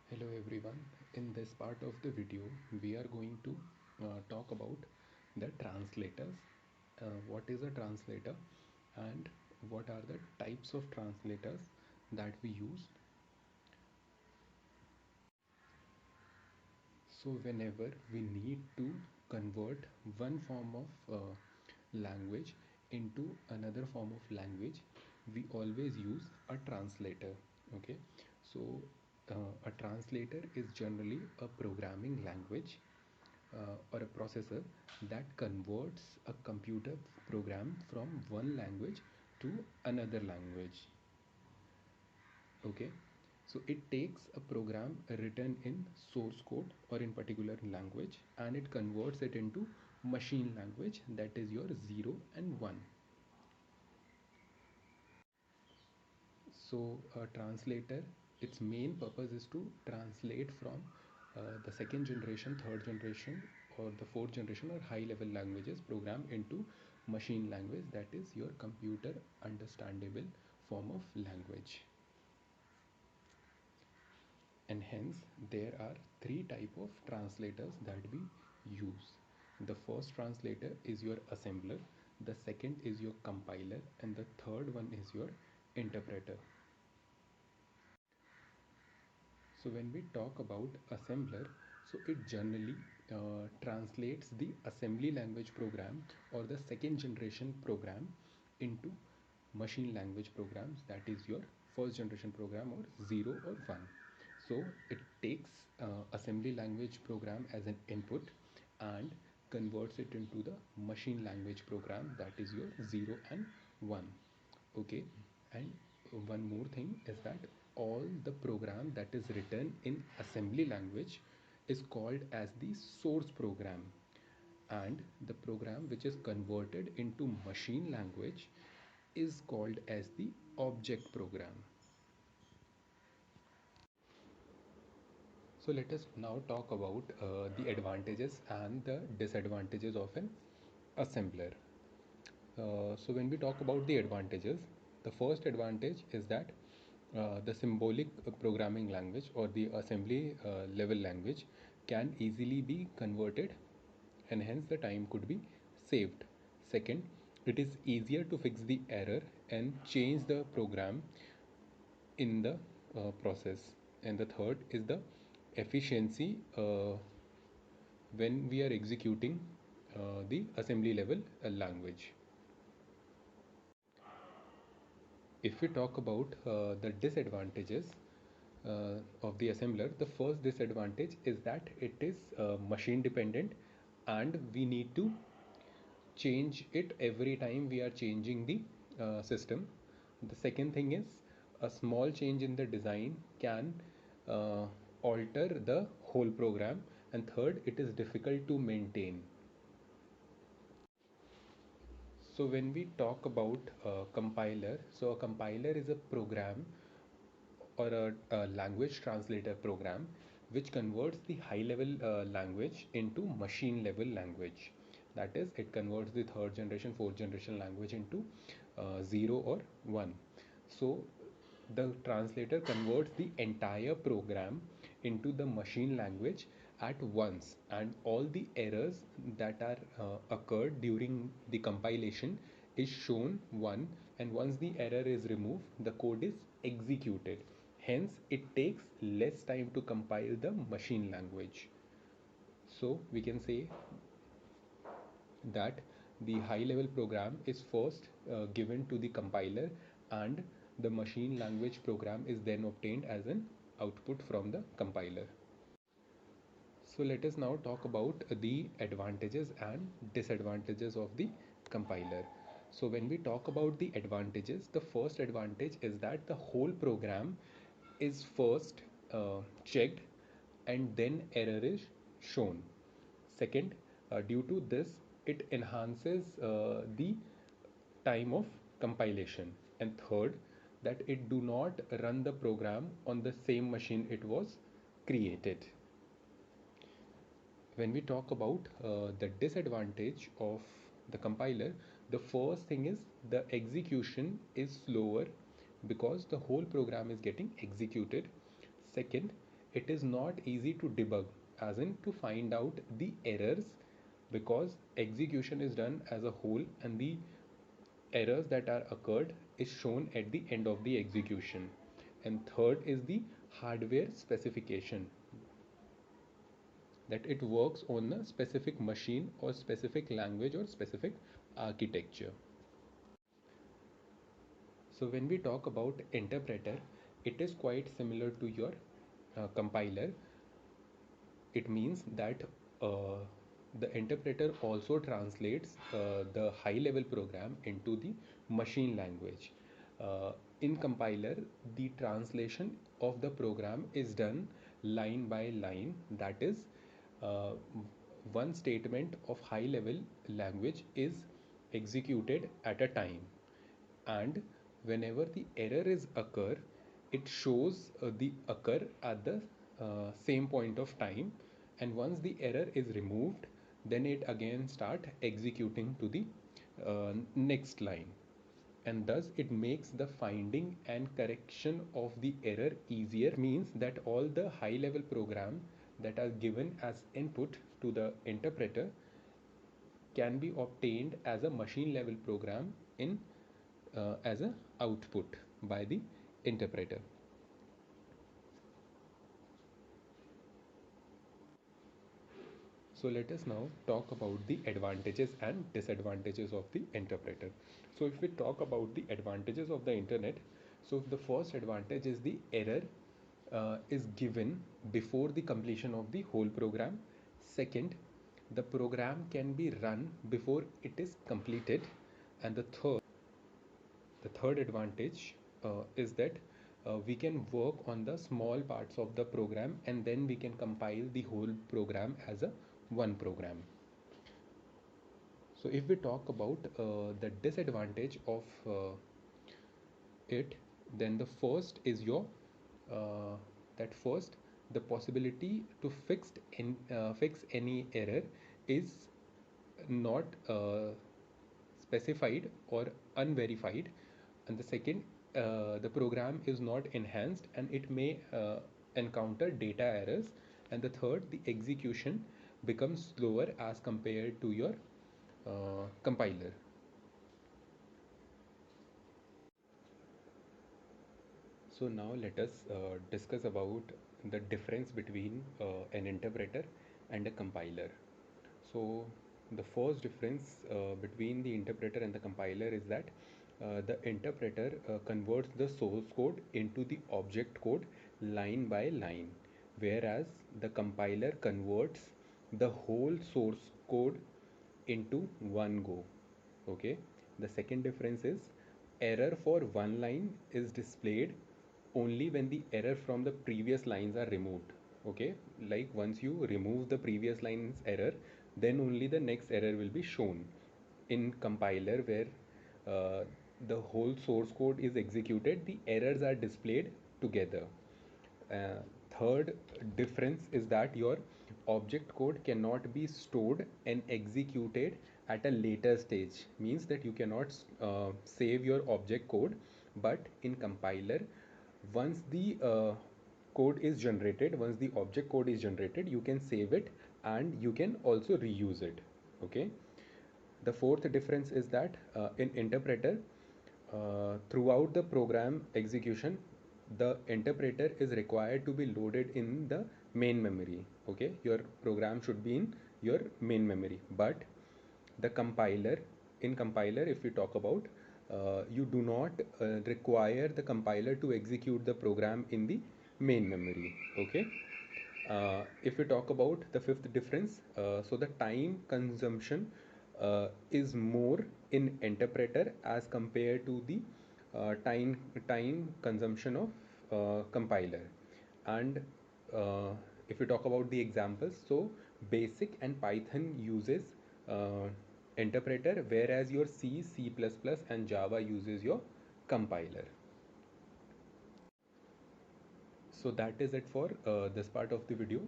Hello everyone. In this part of the video, we are going to talk about the translators. What is a translator and what are the types of translators that we use. So whenever we need to convert one form of language into another form of language, we always use a translator. Okay, so a translator is generally a programming language or a processor that converts a computer program from one language to another language. Okay, so it takes a program written in source code or in particular language and it converts it into machine language, that is your 0 and 1. So a translator, its main purpose is to translate from the second generation, third generation or the fourth generation or high level languages program into machine language, that is your computer understandable form of language. And hence there are three type of translators that we use. The first translator is your assembler, the second is your compiler, and the third one is your interpreter. So when we talk about assembler, so it generally translates the assembly language program or the second generation program into machine language programs, that is your first generation program or 0 or 1. So it takes assembly language program as an input and converts it into the machine language program, that is your 0 and 1. Okay, and one more thing is that all the program that is written in assembly language is called as the source program, and the program which is converted into machine language is called as the object program. So let us now talk about the advantages and the disadvantages of an assembler. So when we talk about the advantages, the first advantage is that the symbolic programming language or the assembly level language can easily be converted and hence the time could be saved. Second, it is easier to fix the error and change the program in the process. And the third is the efficiency when we are executing the assembly level language. If we talk about the disadvantages of the assembler, the first disadvantage is that it is machine dependent and we need to change it every time we are changing the system. The second thing is a small change in the design can uh, alter the whole program, and third, it is difficult to maintain. So when we talk about compiler, so a compiler is a program or a language translator program which converts the high level language into machine level language. That is, it converts the third generation, fourth generation language into 0 or 1. So the translator converts the entire program into the machine language at once, and all the errors that are occurred during the compilation is shown one, and once the error is removed the code is executed. Hence it takes less time to compile the machine language. So we can say that the high level program is first given to the compiler, and the machine language program is then obtained as an output from the compiler. So let us now talk about the advantages and disadvantages of the compiler. So when we talk about the advantages, the first advantage is that the whole program is first checked and then error is shown. Second, due to this, it enhances the time of compilation. And third, that it do not run the program on the same machine it was created. When we talk about the disadvantage of the compiler, the first thing is the execution is slower because the whole program is getting executed. Second, it is not easy to debug, as in to find out the errors, because execution is done as a whole and the errors that are occurred is shown at the end of the execution. And third is the hardware specification, that it works on a specific machine or specific language or specific architecture. So when we talk about interpreter, it is quite similar to your compiler. It means that uh, the interpreter also translates the high level program into the machine language. In compiler, the translation of the program is done line by line, that is, uh, one statement of high level language is executed at a time, and whenever the error is occur, it shows the occur at the same point of time, and once the error is removed, then it again start executing to the next line, and thus it makes the finding and correction of the error easier. Means that all the high level program that are given as input to the interpreter can be obtained as a machine level program in as a output by the interpreter. So let us now talk about the advantages and disadvantages of the interpreter. So if we talk about the advantages of the internet, so the first advantage is the error is given before the completion of the whole program. Second, the program can be run before it is completed. And the third advantage is that we can work on the small parts of the program and then we can compile the whole program as a one program. So if we talk about the disadvantage of it, then the first is your uh, that first, the possibility to fix any error is not specified or unverified. And the second, the program is not enhanced and it may encounter data errors. And the third, the execution becomes slower as compared to your compiler. So now let us discuss about the difference between an interpreter and a compiler. So the first difference between the interpreter and the compiler is that the interpreter converts the source code into the object code line by line, whereas the compiler converts the whole source code into one go. Okay. The second difference is error for one line is displayed only when the error from the previous lines are removed. Okay, like once you remove the previous line's error, then only the next error will be shown. In compiler, where uh, the whole source code is executed, the errors are displayed together. uh, Third difference is that your object code cannot be stored and executed at a later stage. Means that you cannot save your object code, but in compiler, once the once the object code is generated, you can save it and you can also reuse it. Okay. The fourth difference is that in interpreter, throughout the program execution, the interpreter is required to be loaded in the main memory. Okay, your program should be in your main memory. But the compiler, in compiler, if we talk about, you do not require the compiler to execute the program in the main memory. Okay. If we talk about the fifth difference, so the time consumption is more in interpreter as compared to the time consumption of compiler. And uh, if we talk about the examples, so basic and Python uses uh, interpreter, whereas your C, C++, and Java uses your compiler. So that is it for this part of the video.